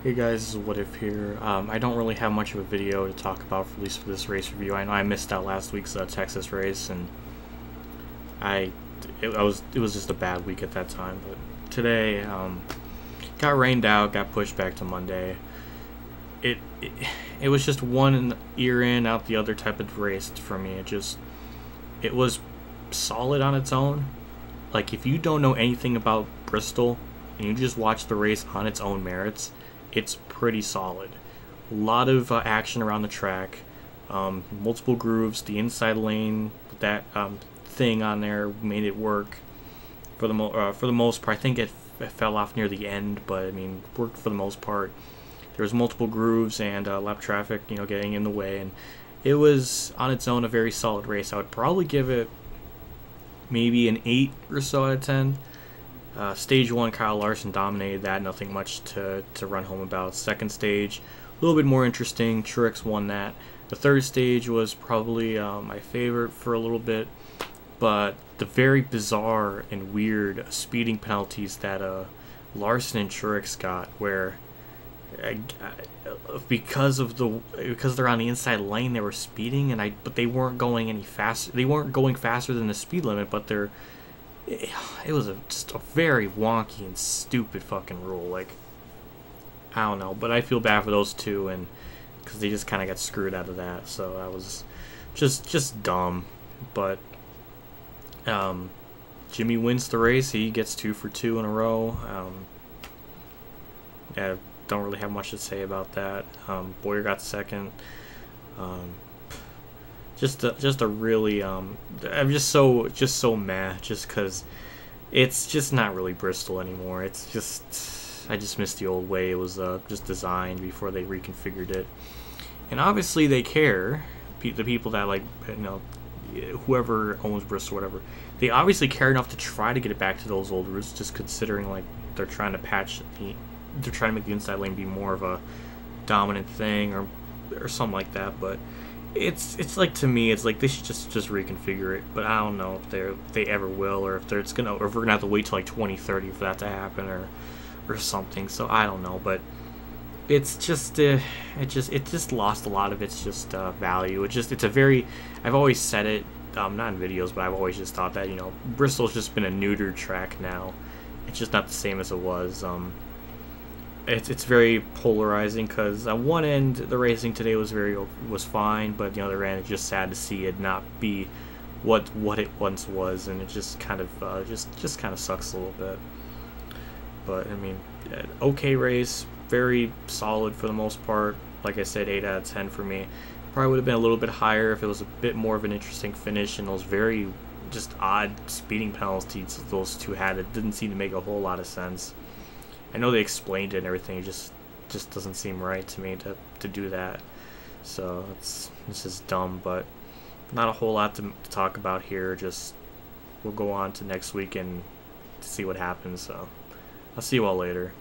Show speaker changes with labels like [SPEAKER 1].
[SPEAKER 1] Hey guys, this is What If here. I don't really have much of a video to talk about, at least for this race review. I know I missed out last week's Texas race, and it was just a bad week at that time. But today, got rained out, got pushed back to Monday. It was just one ear in, out the other type of race for me. It was solid on its own. Like, if you don't know anything about Bristol and you just watch the race on its own merits, it's pretty solid. A lot of action around the track, multiple grooves, the inside lane, that thing on there made it work for the most part. I think it fell off near the end, but I mean, worked for the most part. There was multiple grooves and lap traffic, getting in the way, and it was on its own a very solid race. I would probably give it maybe an 8 or so out of 10. Stage 1, Kyle Larson dominated that, nothing much to run home about. Second stage, a little bit more interesting, Truex won that. The third stage was probably my favorite for a little bit, but the very bizarre and weird speeding penalties that Larson and Truex got, where because they're on the inside lane, they were speeding, but they weren't going any faster. They weren't going faster than the speed limit, but it was just a very wonky and stupid fucking rule. Like, I don't know, but I feel bad for those two, and because they just kind of got screwed out of that. So that was just dumb. But Jimmy wins the race. He gets 2 for 2 in a row. Yeah, don't really have much to say about that. Boyer got second. Just a really I'm just so mad, just because it's just not really Bristol anymore. It's just, I just miss the old way it was just designed before they reconfigured it. And obviously they care, the people that, like, whoever owns Bristol, whatever, they obviously care enough to try to get it back to those old routes, just considering, like, they're trying to make the inside lane be more of a dominant thing or something like that. But it's like, to me, it's like they should just reconfigure it. But I don't know if they ever will, or if we're gonna have to wait till like 2030 for that to happen, or something. So I don't know, but it's just it just lost a lot of its just value. I've always said it, not in videos, but I've always just thought that Bristol's just been a neutered track now. It's just not the same as it was. It's very polarizing, because on one end the racing today was fine, but the other end, it's just sad to see it not be what it once was, and it just kind of just kind of sucks a little bit. But I mean, okay race, very solid for the most part. Like I said, 8 out of 10 for me. Probably would have been a little bit higher if it was a bit more of an interesting finish, and those very just odd speeding penalties those two had. It didn't seem to make a whole lot of sense. I know they explained it and everything, it just doesn't seem right to me to do that. So it's just dumb, but not a whole lot to talk about here. Just we'll go on to next week and see what happens. So I'll see you all later.